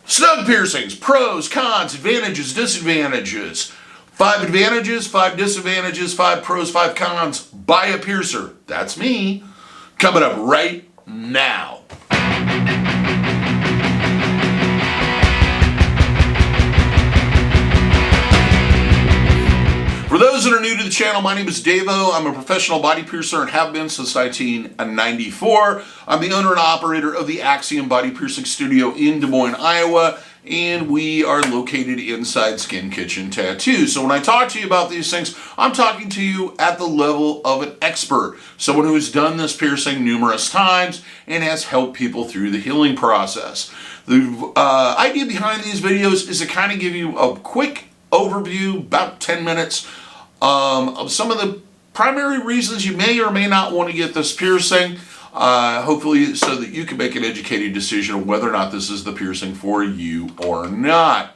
Snug piercings, pros, cons, advantages, disadvantages. 5 advantages, 5 disadvantages, 5 pros, 5 cons. Buy a piercer. That's me. Coming up right now. For those that are new to the channel, my name is DaVo. I'm a professional body piercer and have been since 1994. I'm the owner and operator of the Axiom Body Piercing Studio in Des Moines, Iowa, and we are located inside Skin Kitchen Tattoo. So when I talk to you about these things, I'm talking to you at the level of an expert, someone who has done this piercing numerous times and has helped people through the healing process. The idea behind these videos is to kind of give you a quick overview, about 10 minutes, of some of the primary reasons you may or may not want to get this piercing, hopefully so that you can make an educated decision on whether or not this is the piercing for you or not.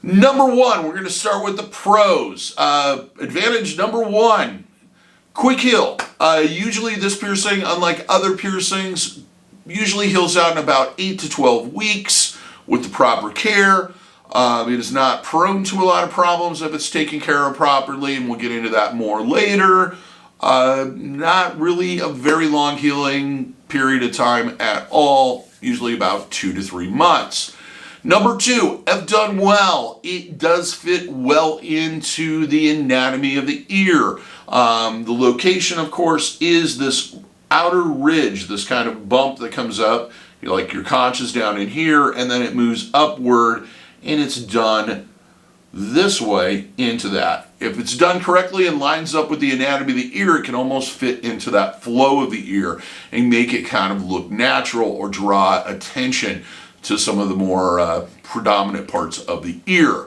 Number one, we're going to start with the pros. Advantage number one, quick heal. Usually this piercing, unlike other piercings, usually heals out in about 8 to 12 weeks with the proper care. It is not prone to a lot of problems if it's taken care of properly, and we'll get into that more later. Not really a very long healing period of time at all, usually about 2 to 3 months. Number two, if done well, it does fit well into the anatomy of the ear. The location, of course, is this outer ridge, this kind of bump that comes up, like your conch is down in here, and then it moves upward, and it's done this way into that. If it's done correctly and lines up with the anatomy of the ear, it can almost fit into that flow of the ear and make it kind of look natural or draw attention to some of the more predominant parts of the ear.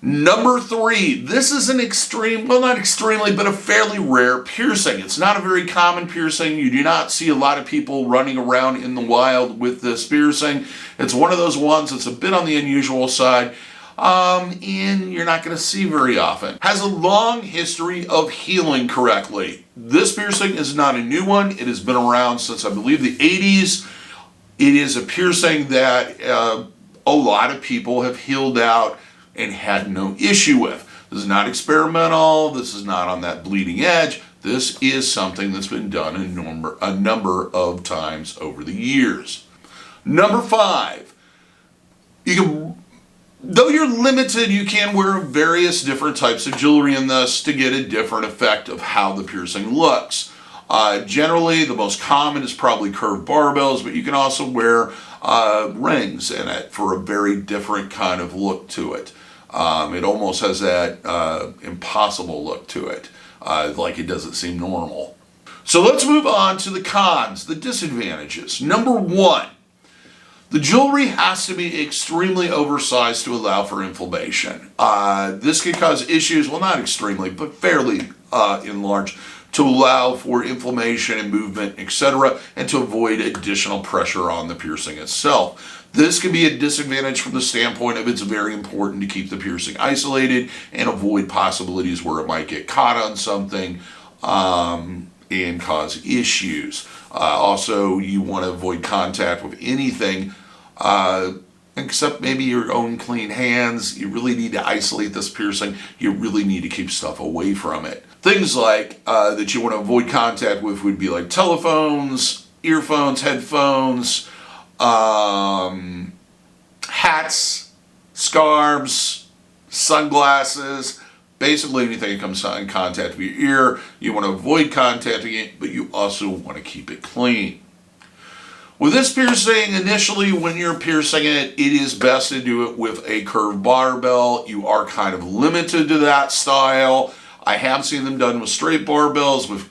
Number three, this is an extreme, well, not extremely, but a fairly rare piercing. It's not a very common piercing. You do not see a lot of people running around in the wild with this piercing. It's one of those ones that's a bit on the unusual side, and you're not going to see very often. Has a long history of healing correctly. This piercing is not a new one. It has been around since, I believe, the 80s. It is a piercing that a lot of people have healed out and had no issue with. This is not experimental. This is not on that bleeding edge. This is something that's been done a number of times over the years. Number five, though you're limited, you can wear various different types of jewelry in this to get a different effect of how the piercing looks. Generally, the most common is probably curved barbells, but you can also wear rings in it for a very different kind of look to it. It almost has that impossible look to it, like it doesn't seem normal. So let's move on to the cons, the disadvantages. Number one, the jewelry has to be extremely oversized to allow for inflammation. This can cause issues, well, not extremely, but fairly enlarged, to allow for inflammation and movement, etc., and to avoid additional pressure on the piercing itself. This can be a disadvantage from the standpoint of it's very important to keep the piercing isolated and avoid possibilities where it might get caught on something and cause issues. Also, you want to avoid contact with anything except maybe your own clean hands. You really need to isolate this piercing. You really need to keep stuff away from it. Things like that you want to avoid contact with would be like telephones, earphones, headphones, hats, scarves, sunglasses, basically anything that comes in contact with your ear. You want to avoid contacting it, but you also want to keep it clean. With this piercing, initially when you're piercing it, it is best to do it with a curved barbell. You are kind of limited to that style. I have seen them done with straight barbells with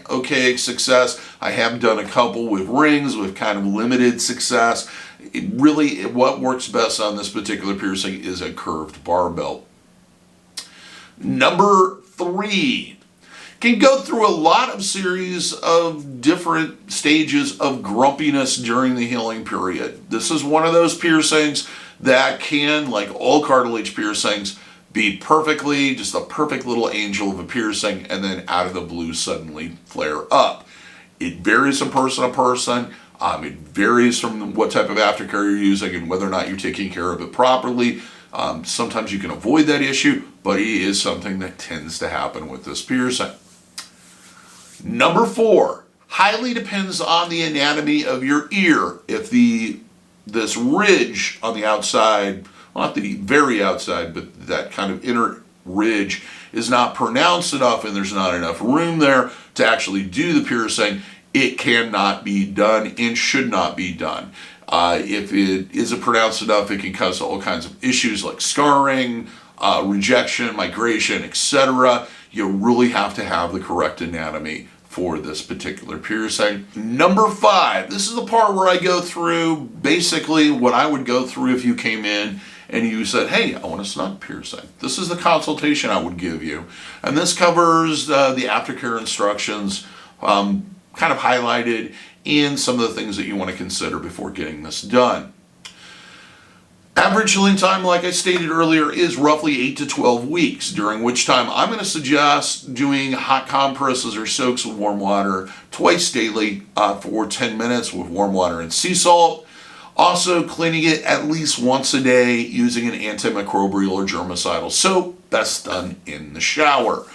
okay success. I have done a couple with rings with kind of limited success. What works best on this particular piercing is a curved barbell. Number three, can go through a lot of series of different stages of grumpiness during the healing period. This is one of those piercings that can, like all cartilage piercings, be perfectly, just a perfect little angel of a piercing, and then out of the blue suddenly flare up. It varies from person to person. It varies from what type of aftercare you're using and whether or not you're taking care of it properly. Sometimes you can avoid that issue, but it is something that tends to happen with this piercing. Number 4, highly depends on the anatomy of your ear. If this ridge on the outside, well, not the very outside, but that kind of inner ridge is not pronounced enough and there's not enough room there to actually do the piercing, it cannot be done and should not be done. If it isn't pronounced enough, it can cause all kinds of issues like scarring, rejection, migration, etc. You really have to have the correct anatomy for this particular piercing. Number 5, this is the part where I go through basically what I would go through if you came in and you said, hey, I want a snug piercing. This is the consultation I would give you. And this covers the Aftercare Instructions, kind of highlighted in some of the things that you want to consider before getting this done. Average healing time, like I stated earlier, is roughly 8 to 12 weeks, during which time I'm going to suggest doing hot compresses or soaks with warm water twice daily for 10 minutes with warm water and sea salt. Also cleaning it at least once a day using an antimicrobial or germicidal soap, best done in the shower.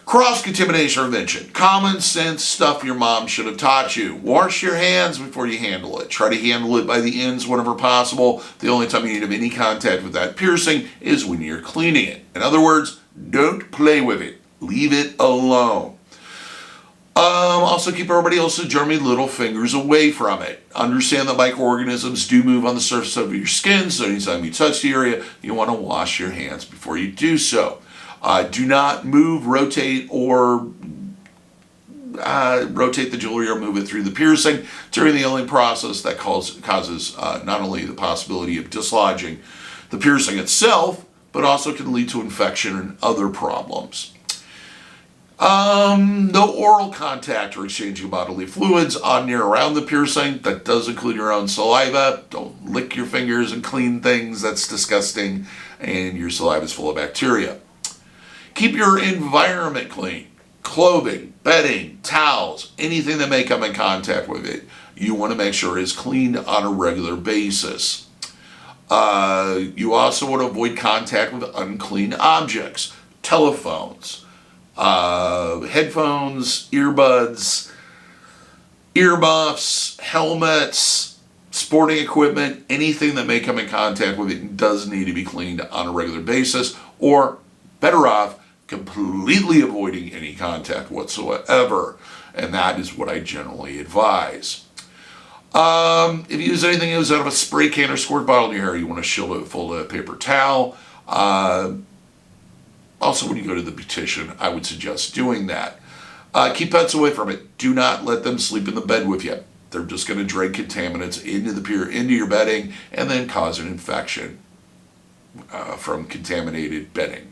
Cross-contamination prevention. Common sense stuff your mom should have taught you. Wash your hands before you handle it. Try to handle it by the ends whenever possible. The only time you need to have any contact with that piercing is when you're cleaning it. In other words, don't play with it. Leave it alone. Also keep everybody else's germy little fingers away from it. Understand that microorganisms do move on the surface of your skin, so anytime you touch the area, you want to wash your hands before you do so. Do not move, rotate, or rotate the jewelry or move it through the piercing during the healing process. That causes not only the possibility of dislodging the piercing itself, but also can lead to infection and other problems. No oral contact or exchanging bodily fluids on, near, around the piercing. That does include your own saliva. Don't lick your fingers and clean things. That's disgusting, and your saliva is full of bacteria. Keep your environment clean. Clothing, bedding, towels, anything that may come in contact with it, you want to make sure is cleaned on a regular basis. You also want to avoid contact with unclean objects. Telephones, headphones, earbuds, earmuffs, helmets, sporting equipment, anything that may come in contact with it does need to be cleaned on a regular basis, or better off, completely avoiding any contact whatsoever. And that is what I generally advise. If you use anything that was out of a spray can or squirt bottle in your hair, you want to shield it with a folded paper towel. Also, when you go to the beautician, I would suggest doing that. Keep pets away from it. Do not let them sleep in the bed with you. They're just going to drag contaminants into your bedding and then cause an infection from contaminated bedding.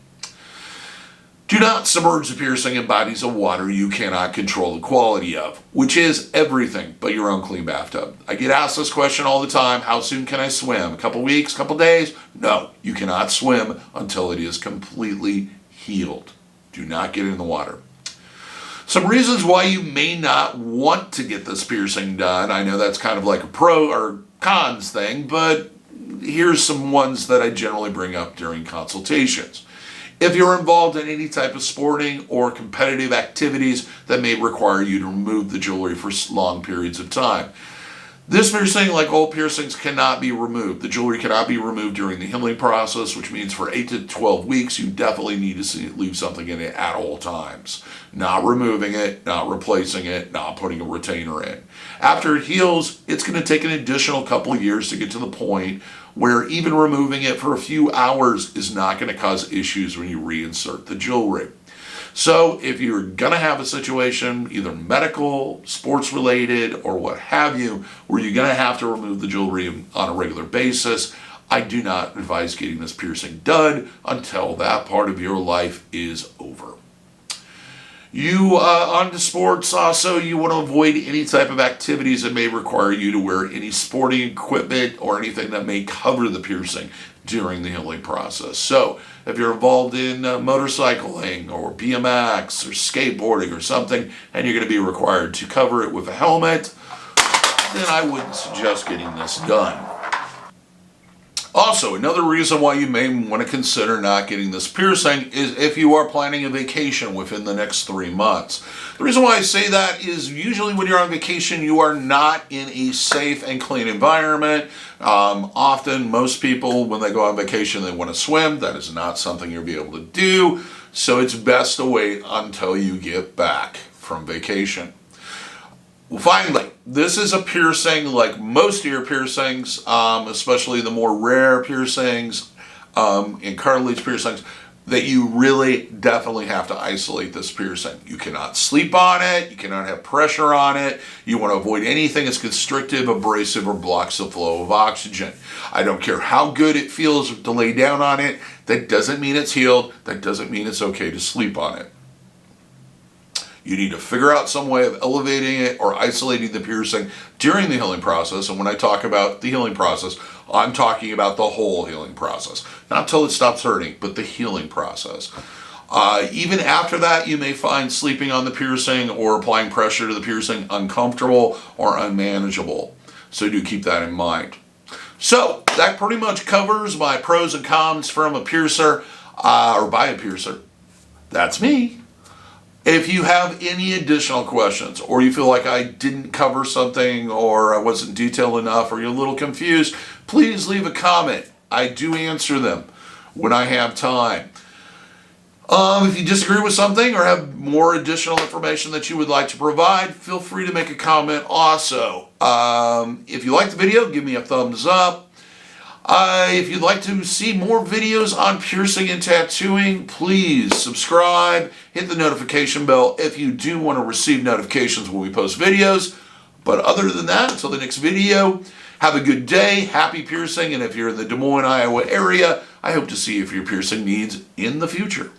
Do not submerge the piercing in bodies of water you cannot control the quality of, which is everything but your own clean bathtub. I get asked this question all the time. How soon can I swim? A couple weeks, couple days? No, you cannot swim until it is completely healed. Do not get in the water. Some reasons why you may not want to get this piercing done. I know that's kind of like a pro or cons thing, but here's some ones that I generally bring up during consultations. If you're involved in any type of sporting or competitive activities that may require you to remove the jewelry for long periods of time. This piercing, like all piercings, cannot be removed. The jewelry cannot be removed during the healing process, which means for 8 to 12 weeks, you definitely need to leave something in it at all times. Not removing it, not replacing it, not putting a retainer in. After it heals, it's going to take an additional couple of years to get to the point where even removing it for a few hours is not going to cause issues when you reinsert the jewelry. So if you're going to have a situation, either medical, sports related, or what have you, where you're going to have to remove the jewelry on a regular basis, I do not advise getting this piercing done until that part of your life is over. You, on to sports also, you want to avoid any type of activities that may require you to wear any sporting equipment or anything that may cover the piercing during the healing process. So, if you're involved in motorcycling or BMX or skateboarding or something, and you're going to be required to cover it with a helmet, then I wouldn't suggest getting this done. Also, another reason why you may want to consider not getting this piercing is if you are planning a vacation within the next 3 months. The reason why I say that is usually when you're on vacation, you are not in a safe and clean environment. Often, most people, when they go on vacation, they want to swim. That is not something you'll be able to do. So it's best to wait until you get back from vacation. Well, finally, this is a piercing like most ear piercings, especially the more rare piercings and cartilage piercings, that you really definitely have to isolate this piercing. You cannot sleep on it. You cannot have pressure on it. You want to avoid anything that's constrictive, abrasive, or blocks the flow of oxygen. I don't care how good it feels to lay down on it. That doesn't mean it's healed. That doesn't mean it's okay to sleep on it. You need to figure out some way of elevating it or isolating the piercing during the healing process. And when I talk about the healing process, I'm talking about the whole healing process. Not until it stops hurting, but the healing process. Even after that, you may find sleeping on the piercing or applying pressure to the piercing uncomfortable or unmanageable. So do keep that in mind. So that pretty much covers my pros and cons from a piercer or by a piercer. That's me. If you have any additional questions, or you feel like I didn't cover something, or I wasn't detailed enough, or you're a little confused, please leave a comment. I do answer them when I have time. If you disagree with something or have more additional information that you would like to provide, feel free to make a comment also. If you like the video, give me a thumbs up. If you'd like to see more videos on piercing and tattooing, please subscribe, hit the notification bell if you do want to receive notifications when we post videos. But other than that, until the next video, have a good day, happy piercing, and if you're in the Des Moines, Iowa area, I hope to see you for your piercing needs in the future.